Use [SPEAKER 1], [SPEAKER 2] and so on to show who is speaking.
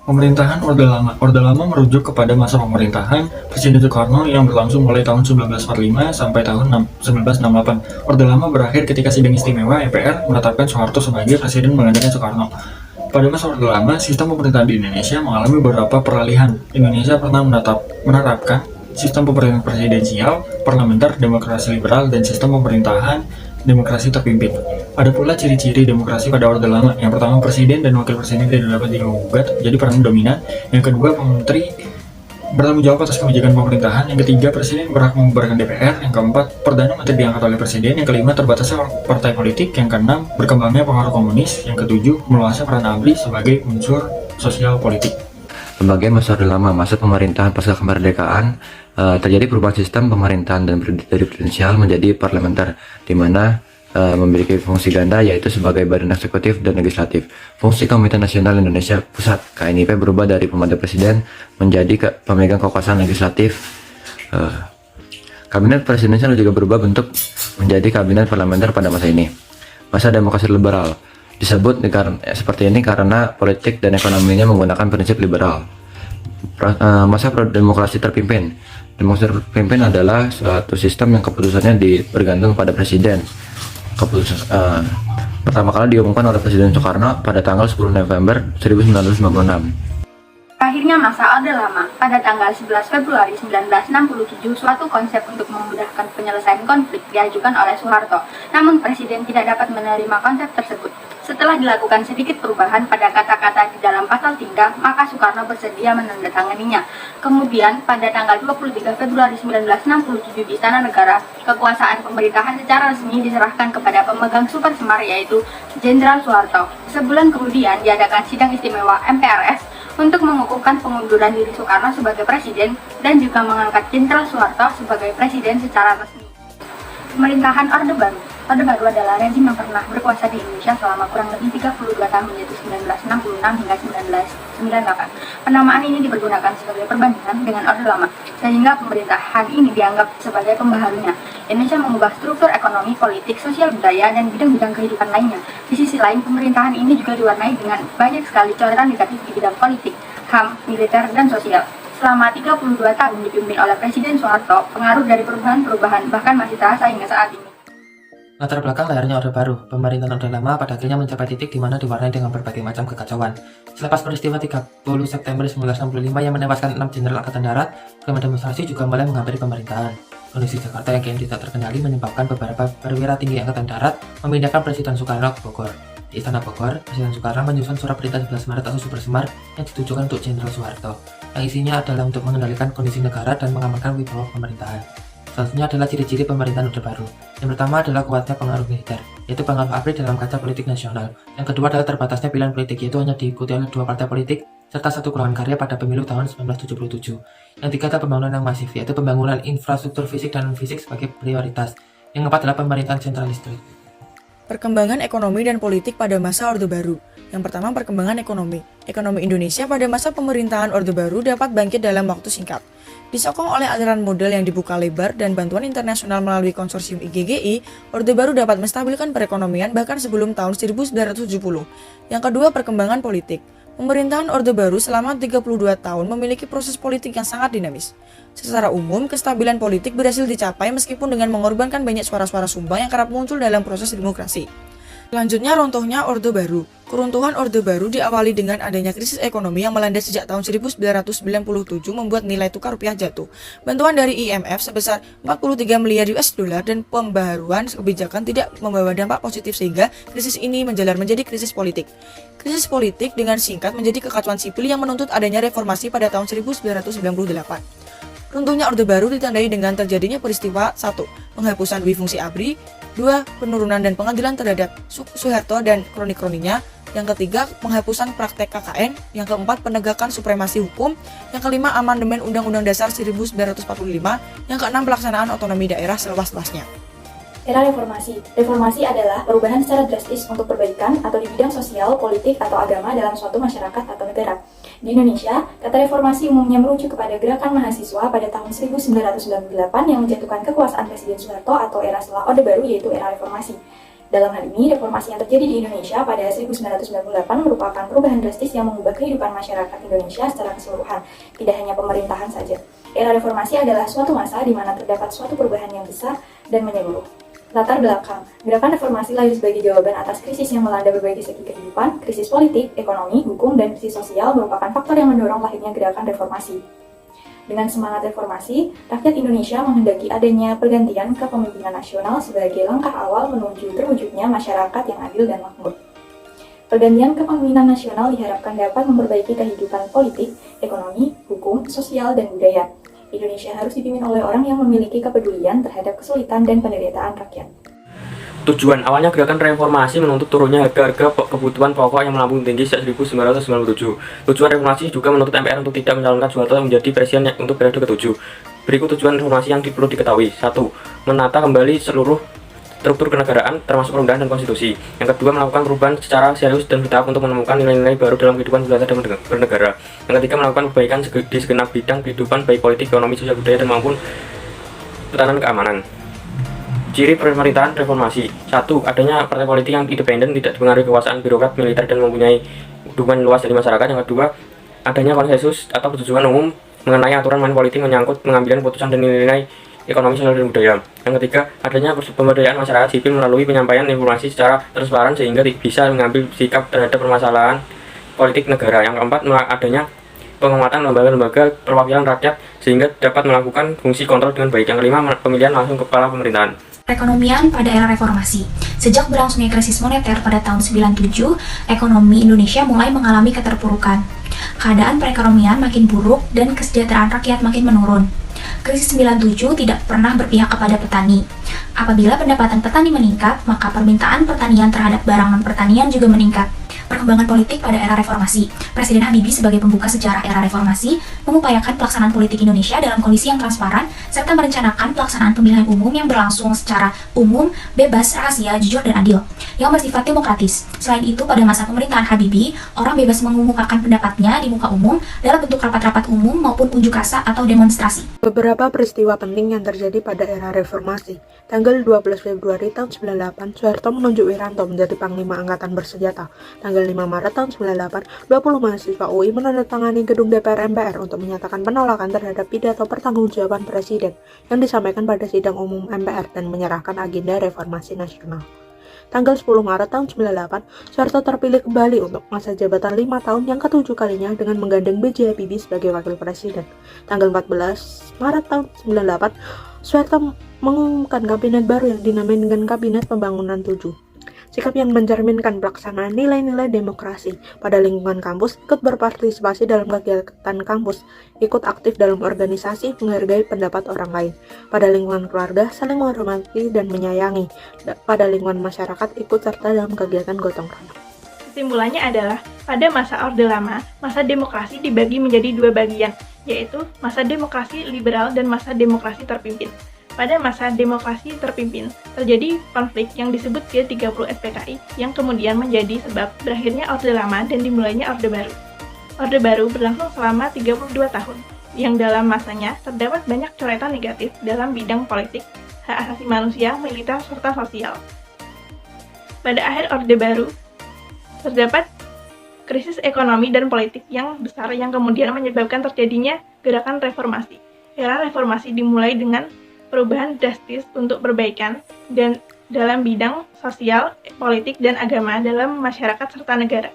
[SPEAKER 1] Pemerintahan Orde Lama. Orde Lama merujuk kepada masa pemerintahan Presiden Soekarno yang berlangsung mulai tahun 1945 sampai tahun 1968. Orde Lama berakhir ketika Sidang Istimewa MPR menetapkan Soeharto sebagai Presiden menggantikan Soekarno. Pada masa Orde Lama, sistem pemerintahan di Indonesia mengalami beberapa peralihan. Indonesia pernah menerapkan sistem pemerintahan presidensial, parlementer, demokrasi liberal, dan sistem pemerintahan demokrasi terpimpin. Ada pula ciri-ciri demokrasi pada Orde Lama. Yang pertama, presiden dan wakil presiden tidak dapat digugat, jadi peran dominan. Yang kedua, menteri bertanggung jawab atas kebijakan pemerintahan. Yang ketiga, presiden berhak membubarkan DPR. Yang keempat, perdana menteri diangkat oleh presiden. Yang kelima, terbatasnya partai politik. Yang keenam, berkembangnya pengaruh komunis. Yang ketujuh, meluasnya peran ABRI sebagai unsur sosial politik.
[SPEAKER 2] Pembagian masa Orde Lama, masa pemerintahan pasca kemerdekaan, terjadi perubahan sistem pemerintahan dan dari presidensial menjadi parlementer, di mana memiliki fungsi ganda yaitu sebagai badan eksekutif dan legislatif. Fungsi Komite Nasional Indonesia Pusat (KNIP) berubah dari pembantu presiden menjadi pemegang kekuasaan legislatif. Kabinet presidensial juga berubah bentuk menjadi kabinet parlementer pada masa ini. Masa demokrasi liberal disebut seperti ini karena politik dan ekonominya menggunakan prinsip liberal. Masa demokrasi terpimpin. Demokrasi terpimpin adalah suatu sistem yang keputusannya bergantung pada presiden. Pertama kali diumumkan oleh Presiden Soekarno pada tanggal 10 November 1956.
[SPEAKER 3] Akhirnya masa Orde Lama, pada tanggal 11 Februari 1967, suatu konsep untuk memudahkan penyelesaian konflik diajukan oleh Soeharto. Namun Presiden tidak dapat menerima konsep tersebut. Setelah dilakukan sedikit perubahan pada kata-kata di dalam pasal 3, maka Soekarno bersedia menandatanganinya. Kemudian, pada tanggal 23 Februari 1967 di Istana Negara, kekuasaan pemerintahan secara resmi diserahkan kepada pemegang super semar yaitu Jenderal Soeharto. Sebulan kemudian diadakan sidang istimewa MPRS untuk mengukuhkan pengunduran diri Soekarno sebagai presiden dan juga mengangkat Jenderal Soeharto sebagai presiden secara resmi. Pemerintahan Orde Baru. Orde Baru adalah rezim yang pernah berkuasa di Indonesia selama kurang lebih 32 tahun, yaitu 1966 hingga 1998. Penamaan ini dipergunakan sebagai perbandingan dengan Orde Lama, sehingga pemerintahan ini dianggap sebagai pembaharunya. Indonesia mengubah struktur ekonomi, politik, sosial, budaya, dan bidang-bidang kehidupan lainnya. Di sisi lain, pemerintahan ini juga diwarnai dengan banyak sekali coretan negatif di bidang politik, HAM, militer, dan sosial. Selama 32 tahun dipimpin oleh Presiden Soeharto, pengaruh dari perubahan-perubahan bahkan masih terasa hingga saat ini.
[SPEAKER 4] Latar belakang lahirnya Orde Baru. Pemerintahan Orde Lama pada akhirnya mencapai titik di mana diwarnai dengan berbagai macam kekacauan. Selepas peristiwa 30 September 1965 yang menewaskan 6 jenderal angkatan darat, demonstrasi juga mulai menghampiri pemerintahan. Kondisi Jakarta yang kian tidak terkendali menyebabkan beberapa perwira tinggi angkatan darat memindahkan Presiden Soekarno ke Bogor. Di Istana Bogor, Presiden Soekarno menyusun surat perintah 11 Maret atau Super Semar yang ditujukan untuk Jenderal Soeharto, yang isinya adalah untuk mengendalikan kondisi negara dan mengamankan wibawa pemerintahan. Selanjutnya adalah ciri-ciri pemerintahan Orde Baru. Yang pertama adalah kuatnya pengaruh militer, yaitu pengaruh ABRI dalam kancah politik nasional. Yang kedua adalah terbatasnya pilihan politik, yaitu hanya diikuti oleh 2 partai politik serta 1 golongan karya pada pemilu tahun 1977. Yang tiga adalah pembangunan yang masif, yaitu pembangunan infrastruktur fisik dan non-fisik sebagai prioritas. Yang keempat adalah pemerintahan sentralistik.
[SPEAKER 5] Perkembangan ekonomi dan politik pada masa Orde Baru. Yang pertama, perkembangan ekonomi. Ekonomi Indonesia pada masa pemerintahan Orde Baru dapat bangkit dalam waktu singkat. Disokong oleh aliran modal yang dibuka lebar dan bantuan internasional melalui konsorsium IGGI, Orde Baru dapat menstabilkan perekonomian bahkan sebelum tahun 1970. Yang kedua, perkembangan politik. Pemerintahan Orde Baru selama 32 tahun memiliki proses politik yang sangat dinamis. Secara umum, kestabilan politik berhasil dicapai meskipun dengan mengorbankan banyak suara-suara sumbang yang kerap muncul dalam proses demokrasi. Selanjutnya, runtuhnya Orde Baru. Keruntuhan Orde Baru diawali dengan adanya krisis ekonomi yang melanda sejak tahun 1997 membuat nilai tukar rupiah jatuh. Bantuan dari IMF sebesar 43 miliar US dollar dan pembaharuan kebijakan tidak membawa dampak positif sehingga krisis ini menjalar menjadi krisis politik. Krisis politik dengan singkat menjadi kekacauan sipil yang menuntut adanya reformasi pada tahun 1998. Runtuhnya Orde Baru ditandai dengan terjadinya peristiwa 1. Penghapusan duifungsi ABRI, 2. Penurunan dan pengadilan terhadap Soeharto dan kroni-kroninya. Yang ketiga, penghapusan praktek KKN. Yang keempat, penegakan supremasi hukum. Yang kelima, amandemen Undang-Undang Dasar 1945. Yang keenam, pelaksanaan otonomi daerah seluas-luasnya.
[SPEAKER 6] Era reformasi. Reformasi adalah perubahan secara drastis untuk perbaikan atau di bidang sosial, politik, atau agama dalam suatu masyarakat atau negara. Di Indonesia, kata reformasi umumnya merujuk kepada gerakan mahasiswa pada tahun 1998 yang menjatuhkan kekuasaan Presiden Soeharto atau era setelah Orde Baru, yaitu era reformasi. Dalam hal ini, reformasi yang terjadi di Indonesia pada 1998 merupakan perubahan drastis yang mengubah kehidupan masyarakat Indonesia secara keseluruhan, tidak hanya pemerintahan saja. Era reformasi adalah suatu masa di mana terdapat suatu perubahan yang besar dan menyeluruh. Latar belakang, gerakan reformasi lahir sebagai jawaban atas krisis yang melanda berbagai segi kehidupan, krisis politik, ekonomi, hukum, dan krisis sosial merupakan faktor yang mendorong lahirnya gerakan reformasi. Dengan semangat reformasi, rakyat Indonesia menghendaki adanya pergantian kepemimpinan nasional sebagai langkah awal menuju terwujudnya masyarakat yang adil dan makmur. Pergantian kepemimpinan nasional diharapkan dapat memperbaiki kehidupan politik, ekonomi, hukum, sosial, dan budaya. Indonesia harus dipimpin oleh orang yang memiliki kepedulian terhadap kesulitan dan penderitaan rakyat.
[SPEAKER 7] Tujuan awalnya gerakan reformasi menuntut turunnya harga-harga kebutuhan pokok yang melambung tinggi sejak 1997. Tujuan reformasi juga menuntut MPR untuk tidak mencalonkan Soeharto menjadi presiden untuk periode ke-7. Berikut tujuan reformasi yang perlu diketahui. 1. Menata kembali seluruh struktur kenegaraan termasuk perundangan dan konstitusi. Yang kedua, melakukan perubahan secara serius dan bertahap untuk menemukan nilai-nilai baru dalam kehidupan berbangsa dan bernegara. Yang ketiga, melakukan perbaikan di segenap bidang kehidupan baik politik, ekonomi, sosial, budaya, dan maupun pertahanan keamanan. Ciri pemerintahan reformasi. 1. Adanya partai politik yang independen, tidak dipengaruhi kekuasaan birokrat, militer, dan mempunyai dukungan luas dari masyarakat. Yang kedua, adanya konsensus atau persetujuan umum mengenai aturan main politik menyangkut pengambilan keputusan dan nilai-nilai ekonomi, sosial, dan budaya. Yang ketiga, adanya pemberdayaan masyarakat sipil melalui penyampaian informasi secara transparan sehingga bisa mengambil sikap terhadap permasalahan politik negara. Yang keempat, adanya penguatan lembaga-lembaga perwakilan rakyat sehingga dapat melakukan fungsi kontrol dengan baik. Yang kelima, pemilihan langsung kepala pemerintahan.
[SPEAKER 8] Perekonomian pada era reformasi. Sejak berlangsungnya krisis moneter pada tahun 97, ekonomi Indonesia mulai mengalami keterpurukan. Keadaan perekonomian makin buruk dan kesejahteraan rakyat makin menurun. Krisis 97 tidak pernah berpihak kepada petani. Apabila pendapatan petani meningkat, maka permintaan pertanian terhadap barang non-pertanian juga meningkat. Perkembangan politik pada era reformasi. Presiden Habibie sebagai pembuka sejarah era reformasi mengupayakan pelaksanaan politik Indonesia dalam kondisi yang transparan serta merencanakan pelaksanaan pemilihan umum yang berlangsung secara umum, bebas, rahasia, jujur, dan adil, yang bersifat demokratis. Selain itu, pada masa pemerintahan Habibie, orang bebas mengemukakan pendapatnya di muka umum dalam bentuk rapat-rapat umum maupun unjuk rasa atau demonstrasi.
[SPEAKER 5] Beberapa peristiwa penting yang terjadi pada era reformasi. Tanggal 12 Februari tahun 98, Soeharto menunjuk Wiranto menjadi Panglima Angkatan Bersenjata. Tanggal 5 Maret tahun 98, 20 mahasiswa UI menandatangani gedung DPR MPR untuk menyatakan penolakan terhadap pidato pertanggungjawaban Presiden yang disampaikan pada sidang umum MPR dan menyerahkan agenda reformasi nasional. Tanggal 10 Maret tahun 98, Soeharto terpilih kembali untuk masa jabatan 5 tahun yang ke-7 kalinya dengan menggandeng B.J. Habibie sebagai wakil presiden. Tanggal 14 Maret tahun 98, Soeharto mengumumkan kabinet baru yang dinamai dengan Kabinet Pembangunan 7. Sikap yang mencerminkan pelaksanaan nilai-nilai demokrasi pada lingkungan kampus, ikut berpartisipasi dalam kegiatan kampus, ikut aktif dalam organisasi, menghargai pendapat orang lain. Pada lingkungan keluarga, saling menghormati dan menyayangi. Pada lingkungan masyarakat, ikut serta dalam kegiatan gotong royong.
[SPEAKER 9] Kesimpulannya adalah, pada masa Orde Lama, masa demokrasi dibagi menjadi dua bagian, yaitu masa demokrasi liberal dan masa demokrasi terpimpin. Pada masa demokrasi terpimpin, terjadi konflik yang disebut G30 SPKI yang kemudian menjadi sebab berakhirnya Orde Lama dan dimulainya Orde Baru. Orde Baru berlangsung selama 32 tahun, yang dalam masanya terdapat banyak coretan negatif dalam bidang politik, hak asasi manusia, militer, serta sosial. Pada akhir Orde Baru, terdapat krisis ekonomi dan politik yang besar yang kemudian menyebabkan terjadinya gerakan reformasi. Era reformasi dimulai dengan perubahan drastis untuk perbaikan dan dalam bidang sosial, politik, dan agama dalam masyarakat serta negara.